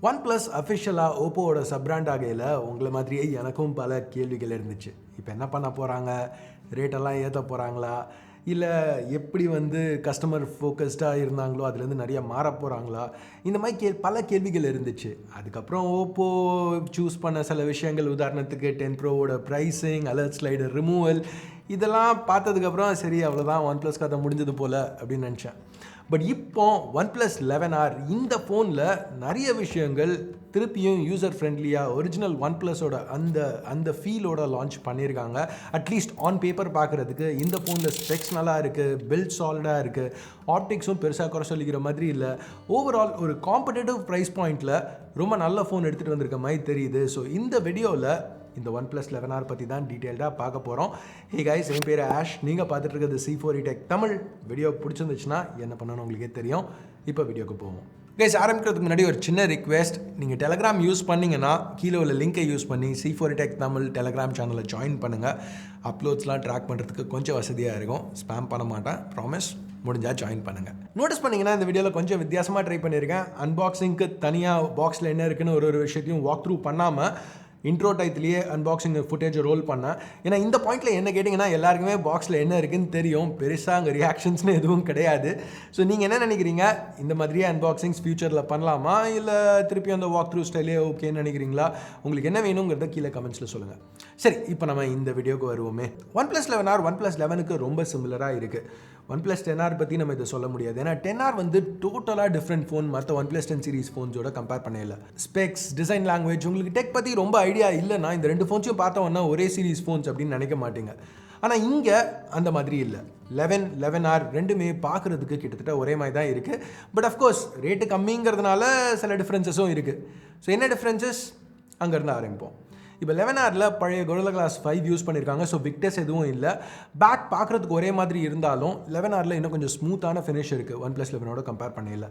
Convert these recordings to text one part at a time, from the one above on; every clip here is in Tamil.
OnePlus அஃபிஷியலாக ஓப்போவோட சப்ராண்ட் ஆகையில் உங்களை மாதிரியே எனக்கும் பல கேள்விகள் இருந்துச்சு. இப்போ என்ன பண்ண போகிறாங்க, ரேட்டெல்லாம் ஏற்ற போகிறாங்களா, இல்லை எப்படி கஸ்டமர் ஃபோக்கஸ்டாக இருந்தாங்களோ அதுலேருந்து நிறைய மாற போகிறாங்களா, இந்த மாதிரி பல கேள்விகள் இருந்துச்சு. அதுக்கப்புறம் ஓப்போ சூஸ் பண்ண சில விஷயங்கள், உதாரணத்துக்கு 10 ப்ரோவோட ப்ரைஸிங், அலர்ட் ஸ்லைடர் ரிமூவல், இதெல்லாம் பார்த்ததுக்கப்புறம் சரி அவ்வளோதான் OnePlus கதை முடிஞ்சது போல் அப்படின்னு நினச்சேன். பட் இப்போ OnePlus 11R இந்த ஃபோனில் நிறைய விஷயங்கள் திருப்பியும் யூசர் ஃப்ரெண்ட்லியாக ஒரிஜினல் OnePlusோட அந்த ஃபீலோட லான்ச் பண்ணியிருக்காங்க. அட்லீஸ்ட் ஆன் பேப்பர் பார்க்குறதுக்கு இந்த ஃபோனில் ஸ்பெக்ஸ் நல்லா இருக்குது, பில்ட் சாலிடாக இருக்குது, ஆப்டிக்ஸும் பெருசாக குறை சொல்லிக்கிற மாதிரி இல்லை. ஓவரால் ஒரு காம்படேட்டிவ் ப்ரைஸ் பாயிண்டில் ரொம்ப நல்ல ஃபோன் எடுத்துகிட்டு வந்திருக்க மாதிரி தெரியுது. ஸோ இந்த வீடியோவில் இந்த OnePlus 11R பற்றி தான் டீட்டெயில்டாக பார்க்க போகிறோம். ஹே கைஸ், என் பேர் ஆஷ், நீங்கள் பார்த்துட்டு இருக்கிறது C4E Tech தமிழ். வீடியோ பிடிச்சிருந்துச்சுன்னா என்ன பண்ணணும் உங்களுக்கே தெரியும். இப்போ வீடியோக்கு போவோம். கைஸ், ஆரம்பிக்கிறதுக்கு முன்னாடி ஒரு சின்ன ரிக்வெஸ்ட். நீங்கள் டெலகிராம் யூஸ் பண்ணிங்கன்னா கீழே உள்ள லிங்கை யூஸ் பண்ணி C4E Tech தமிழ் டெலகிராம் சேனலை ஜாயின் பண்ணுங்கள். அப்லோட்ஸ்லாம் ட்ராக் பண்ணுறதுக்கு கொஞ்சம் வசதியாக இருக்கும். ஸ்பேம் பண்ண மாட்டேன், ப்ராமிஸ். முடிஞ்சால் ஜாயின் பண்ணுங்கள். நோட்டீஸ் பண்ணிங்கன்னா இந்த வீடியோவில் கொஞ்சம் வித்தியாசமாக ட்ரை பண்ணியிருக்கேன். அன்பாக்சிங்க்கு தனியாக பாக்ஸில் என்ன இருக்குன்னு ஒரு விஷயத்தையும் வாக் த்ரூ பண்ணாமல் இன்ட்ரோ டைத்துலேயே அன்பாக்சிங் ஃபுட்டேஜை ரோல் பண்ணேன். ஏன்னா இந்த பாயிண்டில் என்ன கேட்டிங்கன்னா எல்லாருக்குமே பாக்ஸில் என்ன இருக்குதுன்னு தெரியும், பெருசாக அங்கே ரியாக்ஷன்ஸ்னு எதுவும் கிடையாது. ஸோ நீங்கள் என்ன நினைக்கிறீங்க, இந்த மாதிரியே அன்பாக்சிங்ஸ் ஃபியூச்சரில் பண்ணலாமா, இல்லை திருப்பி அந்த வாக் த்ரூ ஸ்டைலே ஓகேன்னு நினைக்கிறீங்களா? உங்களுக்கு என்ன வேணுங்கிறத கீழே கமெண்ட்ஸில் சொல்லுங்கள். சரி, இப்போ நம்ம இந்த வீடியோக்கு வருவோமே. OnePlus 11R OnePlus 11க்கு ரொம்ப சிமிலராக இருக்குது. OnePlus 10R பற்றி நம்ம இதை சொல்ல முடியாது. ஏன்னா 10R டோட்டலாக டிஃப்ரெண்ட் ஃபோன் மற்ற OnePlus 10 சீரிஸ் ஃபோன்ஸோட கம்பேர் பண்ணல. ஸ்பெக்ஸ், டிசைன், லாங்குவேஜ், உங்களுக்கு டெக் பற்றி ரொம்ப ஐடியா இல்லைன்னா இந்த ரெண்டு ஃபோன்ஸையும் பார்த்தோன்னா ஒரே சீரிஸ் ஃபோன்ஸ் அப்படின்னு நினைக்க மாட்டீங்க. ஆனால் இங்கே அந்த மாதிரி இல்லை. 11, 11R ரெண்டுமே பார்க்குறதுக்கு கிட்டத்தட்ட ஒரே மாதிரி தான் இருக்குது. பட் அஃப்கோர்ஸ் ரேட்டு கம்மிங்கிறதுனால சில டிஃப்ரென்சஸும் இருக்குது. ஸோ என்ன டிஃப்ரென்சஸ், அங்கேருந்து ஆரம்பிப்போம். இப்போ 11Rல பழைய Gorilla Glass 5 யூஸ் பண்ணியிருக்காங்க. ஸோ விக்டஸ் எதுவும் இல்லை. பேக் பார்க்குறதுக்கு ஒரே மாதிரி இருந்தாலும் 11Rல இன்னும் கொஞ்சம் ஸ்மூத்தான ஃபினிஷ் இருக்குது OnePlus 11ஓட கம்பேர் பண்ணல.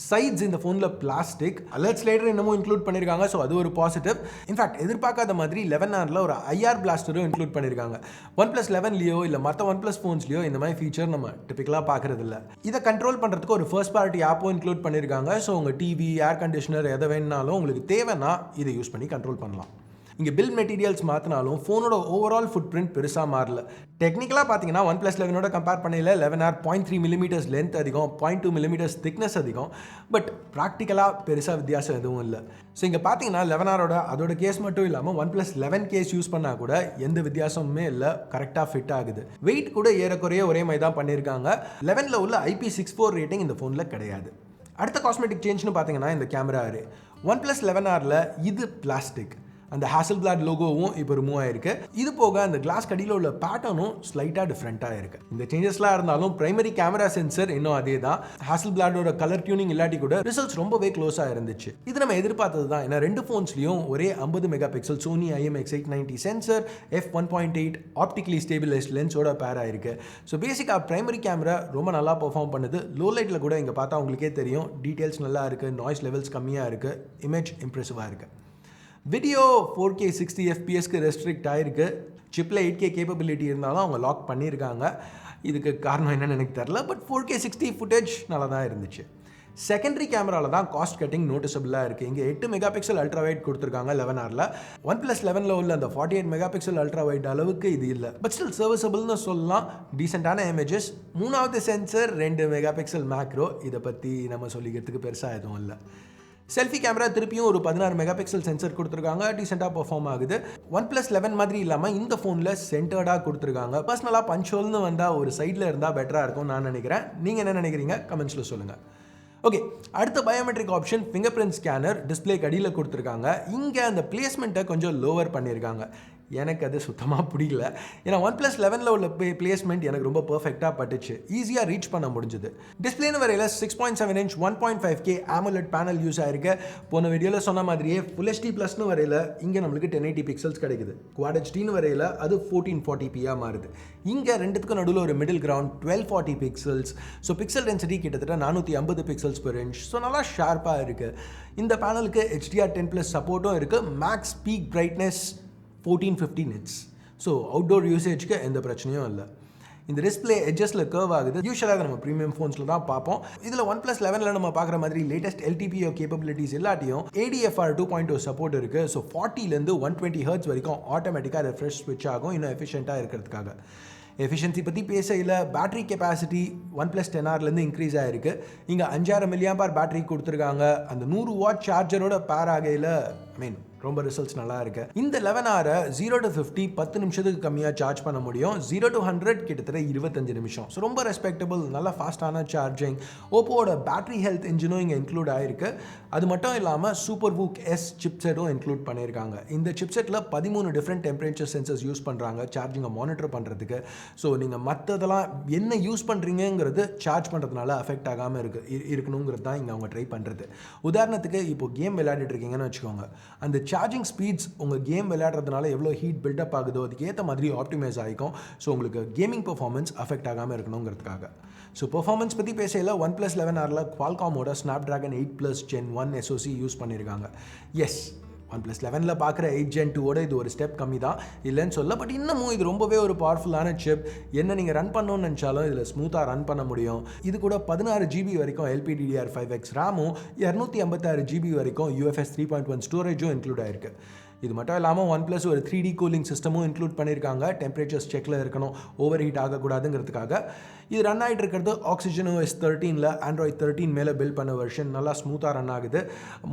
சைட்ஸ் இந்த ஃபோனில் பிளாஸ்டிக், அலர்ட் ஸ்லைடர் இன்னமும் இன்க்ளூட் பண்ணியிருக்காங்க. ஸோ அது ஒரு பாசிட்டிவ். இன்ஃபேக்ட் எதிர்பார்க்காத மாதிரி 11Rல ஒரு IR பிளாஸ்டரும் இன்க்ளூட் பண்ணியிருக்காங்க. OnePlus 11லையோ இல்லை மற்ற OnePlus ஃபோன்ஸ்லையோ இந்த மாதிரி ஃபீச்சர் நம்ம டிப்பிக்கலாக பார்க்குறது இல்லை. இதை கண்ட்ரோல் பண்ணுறதுக்கு ஒரு ஃபர்ஸ்ட் பார்ட்டி ஆப்பும் இன்க்ளூட் பண்ணியிருக்காங்க. ஸோ உங்கள் டிவி, ஏர் கண்டிஷனர் எதை வேணுனாலும் உங்களுக்கு தேவைன்னா இதை யூஸ் பண்ணி கண்ட்ரோல் பண்ணலாம். இங்கே பில்ட் மெட்டீரியல்ஸ் மாற்றினாலும் ஃபோனோட ஓவரால் ஃபுட் பிரிண்ட் பெருசாக மாறல. டெக்னிக்கலாக பார்த்தீங்கன்னா OnePlus 11ஓட கம்பேர் பண்ணல 11R 0.3 mm லென்த் அதிகம், 0.2 mm திக்னஸ் அதிகம். பட் ப்ராக்டிக்கலாக பெருசாக வித்தியாசம் எதுவும் இல்லை. ஸோ இங்கே பார்த்தீங்கன்னா 11Rோட அதோட கேஸ் மட்டும் இல்லாமல் OnePlus 11 கேஸ் யூஸ் பண்ணால் கூட எந்த வித்தியாசமுமே இல்லை, கரெக்டாக ஃபிட் ஆகுது. வெயிட் கூட ஏறக்குறைய ஒரே மாதிரி தான் பண்ணியிருக்காங்க. 11ல் உள்ள IP64 ரேட்டிங் இந்த ஃபோனில் கிடையாது. அடுத்த காஸ்மெட்டிக் சேஞ்ச்னு பார்த்தீங்கன்னா இந்த கேமரா அரே. OnePlus 11Rல இது பிளாஸ்டிக், அந்த ஹாசல்பிளாட் லோகோவும் இப்போ ரிமூவ் ஆயிருக்கு. இது போக அந்த கிளாஸ் கடியில் உள்ள பேட்டர்னும் ஸ்லைட்டாக டிஃப்ரெண்ட்டாக இருக்குது. இந்த சேஞ்சஸ்லாம் இருந்தாலும் பிரைமரி கேமரா சென்சர் இன்னும் அதே தான். ஹாசல்பிளாடோட கலர் டியூனிங் இல்லாட்டி கூட ரிசல்ட்ஸ் ரொம்பவே க்ளோஸாக இருந்துச்சு. இது நம்ம எதிர்பார்த்தது தான். ஏன்னா ரெண்டு ஃபோன்ஸ்லையும் ஒரே 50 megapixel Sony IMX890 sensor, f1.8 optically stabilised லென்ஸோட பேர் ஆயிருக்கு. ஸோ பேசிக்காக பிரைமரி கேமரா ரொம்ப நல்லா பெர்ஃபார்ம் பண்ணுது. லோ லைட்டில் கூட இங்கே பார்த்தா உங்களுக்கே தெரியும், டீட்டெயில்ஸ் நல்லா இருக்குது, நாய்ஸ் லெவல்ஸ் கம்மியாக இருக்குது, இமேஜ் இம்ப்ரெசிவாக இருக்குது. வீடியோ 4K 60 FPSக்கு ரெஸ்ட்ரிக்ட் ஆகிருக்கு. சிப்பில் 8K கேப்பபிலிட்டி இருந்தாலும் அவங்க லாக் பண்ணியிருக்காங்க. இதுக்கு காரணம் என்னன்னு எனக்கு தெரில. பட் 4K 60 ஃபுட்டேஜ் நல்லா தான் இருந்துச்சு. செகண்டரி கேமராவில் தான் காஸ்ட் கட்டிங் நோட்டிசபிளாக இருக்குது. இங்கே 8 மெகாபிக்சல் அல்ட்ரா வைட் கொடுத்துருக்காங்க 11Rல. OnePlus 11ல் உள்ள அந்த 48 மெகாபிக்சல் அல்ட்ரா வைட் அளவுக்கு இது இல்லை. பட் ஸ்டில் சர்வீசபிள்னு சொல்லலாம். டீசெண்டான இமேஜஸ். மூணாவது சென்சர் 2 மெகாபிக்சல் மேக்ரோ. இதை பற்றி நம்ம சொல்லிக்கிறதுக்கு பெருசாக எதுவும் இல்லை. செல்ஃபி கேமரா திருப்பியும் ஒரு 16 மெகாபிக்சல் சென்சர் கொடுத்துருக்காங்க. டீசெண்டாக பெர்ஃபார்ம் ஆகுது. OnePlus 11 மாதிரி இல்லாமல் இந்த ஃபோனில் சென்டர்டாக கொடுத்துருக்காங்க. பர்சனலாக பஞ்சுவல்னு வந்தால் ஒரு சைடில் இருந்தால் பெட்டராக இருக்கும் நான் நினைக்கிறேன். நீங்கள் என்ன நினைக்கிறீங்க கமெண்ட்ஸில் சொல்லுங்கள். ஓகே, அடுத்த biometric option finger print scanner display அடியில் கொடுத்துருக்காங்க. இங்கே அந்த பிளேஸ்மெண்ட்டை கொஞ்சம் லோவர் பண்ணியிருக்காங்க. எனக்கு அது சுத்தமாக பிடிக்கல. ஏன்னா OnePlus 11ல் உள்ள பிளேஸ்மெண்ட் எனக்கு ரொம்ப பர்ஃபெக்டாக பட்டுச்சு, ஈஸியாக ரீச் பண்ண முடிஞ்சுது. டிஸ்பிளேன்னு வரையில் 6.7 inch 1.5K AMOLED panel use ஆயிருக்கு. போன வீடியோவில் சொன்ன மாதிரியே Full HD+னு வரையில் இங்கே நம்மளுக்கு 1080 பிக்சல்ஸ் கிடைக்குது. Quad HDன்னு வரையில் அது 1440p மாறுது. இங்கே ரெண்டுத்துக்கும் நடுவில் ஒரு middle ground 1240 pixels. So pixel density கிட்டத்தட்ட 450 பிக்சல்ஸ் per inch. ஸோ நல்லா ஷார்ப்பாக இருக்குது. இந்த பேனலுக்கு HDR10+ சப்போர்ட்டும் இருக்குது. Max peak brightness 1450 nits. So outdoor யூசேஜ்க்கு எந்த பிரச்சனையும் இல்லை. இந்த டிஸ்பிளே எட்ஜஸில் கர்வ் ஆகுது. யூஸ்வலாக நம்ம ப்ரீமியம் ஃபோன்ஸில் தான் பார்ப்போம். இதில் OnePlus 11 நம்ம பார்க்குற மாதிரி லேட்டஸ்ட் LTPO கேப்பபிலிட்டிஸ் எல்லாத்தையும் ADFR 2.0 சப்போர்ட் இருக்குது. ஸோ 40லேருந்து 120 Hz வரைக்கும் ஆட்டோமேட்டிக்காக ரெஃப்ரெஷ் ஸ்விட்ச் ஆகும், இன்னும் எஃபிஷியண்ட்டாக இருக்கிறதுக்காக. எஃபிஷியன்சி பற்றி பேசையில் பேட்டரி கெப்பாசிட்டி OnePlus 10Rலேருந்து இன்க்ரீஸ் ஆகிருக்கு. இங்கே 5000 mAh பேட்டரி கொடுத்துருக்காங்க. அந்த 100 வாட் சார்ஜரோட பேர் ஆகையில் ரொம்ப ரிசல்ட்ஸ் நல்லா இருக்கு. இந்த 11R 0 to 50 10 நிமிஷத்துக்கு கம்மியாக சார்ஜ் பண்ண முடியும். 0 to 100 கிட்டத்தட்ட 25 நிமிஷம். ஸோ ரொம்ப ரெஸ்பெக்டபிள், நல்ல ஃபாஸ்டான சார்ஜிங். ஓப்போவோட பேட்டரி ஹெல்த் இன்ஜினும் இங்கே இன்க்ளூட் ஆகிருக்கு. அது மட்டும் இல்லாமல் சூப்பர் வூக் எஸ் சிப்செட்டும் இன்க்ளூட் பண்ணியிருக்காங்க. இந்த சிப்செட்டில் 13 டிஃப்ரெண்ட் டெம்பரேச்சர் சென்சர்ஸ் யூஸ் பண்ணுறாங்க சார்ஜிங்கை மானிட்டர் பண்ணுறதுக்கு. ஸோ நீங்கள் மற்றதெல்லாம் என்ன யூஸ் பண்ணுறீங்கிறது சார்ஜ் பண்ணுறதுனால அஃபெக்ட் ஆகாமல் இருக்கணுங்கிறது தான் இங்கே அவங்க ட்ரை பண்ணுறது. உதாரணத்துக்கு இப்போ கேம் விளையாடிட்டு இருக்கீங்கன்னு வச்சுக்கோங்க. அந்த சார்ஜிங் ஸ்பீட்ஸ் உங்கள் கேம் விளையாடுறதுனால எவ்வளோ ஹீட் பில்டப் ஆகுதோ அதுக்கு ஏற்ற மாதிரி ஆப்டிமைஸ் ஆகிக்கும். ஸோ உங்களுக்கு கேமிங் பெர்ஃபார்மன்ஸ் அஃபெக்ட் ஆகாமல் இருக்கணுங்கிறதுக்காக. ஸோ பெர்ஃபார்மன்ஸ் பற்றி பேசையில் OnePlus 11Rல Qualcommோட Snapdragon 8+ Gen 1 SoC use பண்ணியிருக்காங்க. எஸ், OnePlus 11ல் பார்க்குற 8 Gen 2ஓட இது ஒரு ஸ்டெப் கம்மி தான், இல்லைன்னு சொல்ல. பட் இன்னமும் இது ரொம்பவே ஒரு பவர்ஃபுல்லான சிப். என்ன நீங்கள் ரன் பண்ணணும்னு நினச்சாலும் இதில் ஸ்மூத்தாக ரன் பண்ண முடியும். இது கூட 16 GB வரைக்கும் LPDDR5X ரேமும் 256 GB வரைக்கும் UFS 3.1 ஸ்டோரேஜும் இன்க்ளூட் ஆகிருக்கு. இது மட்டும் இல்லாமல் OnePlus ஒரு 3D கூலிங் சிஸ்டமும் இன்க்ளூட் பண்ணியிருக்காங்க. டெம்பரேச்சர்ஸ் செக்கில் இருக்கணும், ஓவர் ஹீட் ஆகக்கூடாதுங்கிறதுக்காக. இது ரன் ஆகிட்டு இருக்கிறது OxygenOS 13ல் Android 13 மேலே பில்ட் பண்ண வெர்ஷன். நல்லா ஸ்மூத்தாக ரன் ஆகுது.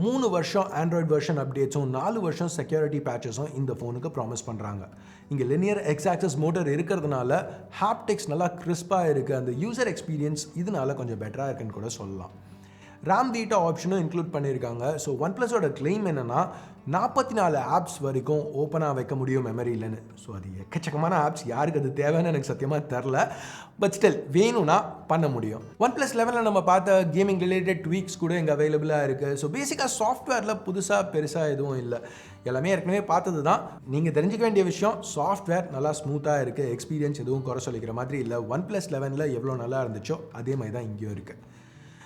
3 வருஷம் ஆண்ட்ராய்டு வெர்ஷன் அப்டேட்ஸும் 4 வருஷம் செக்யூரிட்டி பேட்சஸும் இந்த ஃபோனுக்கு ப்ராமிஸ் பண்ணுறாங்க. இங்கே லினியர் எக்ஸ்-ஆக்சஸ் மோட்டர் இருக்கிறதுனால ஹாப்டிக்ஸ் நல்லா கிறிஸ்பாக இருக்குது. அந்த யூசர் எக்ஸ்பீரியன்ஸ் இதனால கொஞ்சம் பெட்டராக இருக்குன்னு கூட சொல்லலாம். RAM Vita ஆப்ஷனும் இன்க்ளூட் பண்ணியிருக்காங்க. ஸோ OnePlusோட கிளைம் என்னென்னா 44 ஆப்ஸ் வரைக்கும் ஓப்பனாக வைக்க முடியும் மெமரியில்னு. ஸோ அது எக்கச்சக்கமான ஆப்ஸ், யாருக்கு அது தேவைன்னு எனக்கு சத்தியமாக தெரில. பட் ஸ்டில் வேணும்னா பண்ண முடியும். OnePlus 11ல் நம்ம பார்த்த கேமிங் ரிலேட்டட் ட்வீக்ஸ் கூட இங்கே அவைலபிளாக இருக்குது. ஸோ பேசிக்காக சாஃப்ட்வேரில் புதுசாக பெருசாக எதுவும் இல்லை, எல்லாமே ஏற்கனவே பார்த்தது தான். நீங்கள் தெரிஞ்சுக்க வேண்டிய விஷயம், சாஃப்ட்வேர் நல்லா ஸ்மூத்தாக இருக்குது, எக்ஸ்பீரியன்ஸ் எதுவும் குறை சொல்லிக்கிற மாதிரி இல்லை. OnePlus 11ல் எவ்வளோ நல்லா இருந்துச்சோ அதே மாதிரி தான் இங்கேயும் இருக்குது.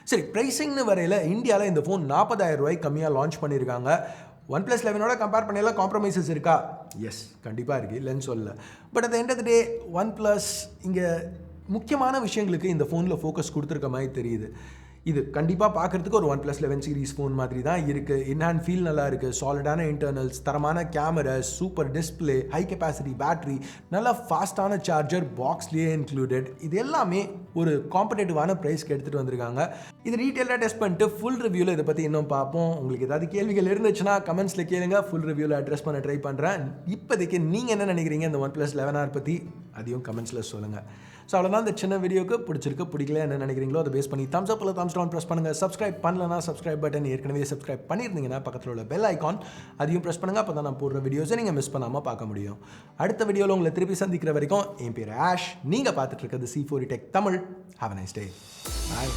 சரி, ப்ரைஸிங்னு வரையில் இந்தியாவில் இந்த ஃபோன் 40,000 ரூபாய்க்கு கம்மியாக லான்ச் பண்ணியிருக்காங்க. OnePlus 11ஓட கம்பேர் பண்ணையில் காம்ப்ரமைசஸ் இருக்கா? எஸ், கண்டிப்பாக இருக்குது, இல்லைன்னு சொல்லல. But at the end of the day OnePlus இங்கே முக்கியமான விஷயங்களுக்கு இந்த ஃபோனில் ஃபோக்கஸ் கொடுத்துருக்க மாதிரி தெரியுது. இது கண்டிப்பாக பார்க்குறதுக்கு ஒரு OnePlus 11 சீரிஸ் ஃபோன் மாதிரி தான் இருக்குது. இன்ஹேண்ட் ஃபீல் நல்லா இருக்குது, சாலிடான இன்டர்னல்ஸ், தரமான camera, super display, high capacity battery, நல்லா ஃபாஸ்டான சார்ஜர் பாக்ஸ்லேயே இன்க்ளூடட். இது எல்லாமே ஒரு காம்படேட்டிவான ப்ரைஸ்க்கு எடுத்துகிட்டு வந்திருக்காங்க. இது ரீட்டெயிலாக டெஸ்ட் பண்ணிட்டு ஃபுல் ரிவ்யூவில் இதை பற்றி இன்னும் பார்ப்போம். உங்களுக்கு ஏதாவது கேள்விகள் இருந்துச்சுன்னா கமெண்ட்ஸில் கேளுங்க, ஃபுல் ரிவ்யூவில் அட்ரஸ் பண்ண ட்ரை பண்ணுறேன். இப்போதைக்கு நீங்கள் என்ன நினைக்கிறீங்க இந்த OnePlus 11R பற்றி, அதையும் கமெண்ட்ஸில் சொல்லுங்கள். ஸோ அவ்வளோதான் இந்த சின்ன வீடியோக்கு. பிடிச்சிருக்கு பிடிக்கல என்ன நினைக்கிறீங்களோ அதை பேஸ் பண்ணி தம்ஸ் அப் இல்லை தம்ஸ் டவுன் ப்ரெஸ் பண்ணுங்கள். சப்ஸ்கிரைப் பண்ணலன்னா சப்ஸ்கிரைப் பட்டன், ஏற்கனவே சப்ஸ்கிரைப் பண்ணியிருந்தீங்கன்னா பக்கத்தில் உள்ள பெல் ஐக்கான் அதையும் ப்ரெஸ் பண்ணுங்கள். அப்போ தான் நான் போடுற வீடியோஸை நீங்கள் மிஸ் பண்ணாமல் பார்க்க முடியும். அடுத்த வீடியோவில் உங்களை திருப்பி சந்திக்கிற வரைக்கும் என் பேர் ஆஷ். நீங்கள் பார்த்துட்டு இருக்கிறது C4E Tech Tamil. Have a nice day. Bye.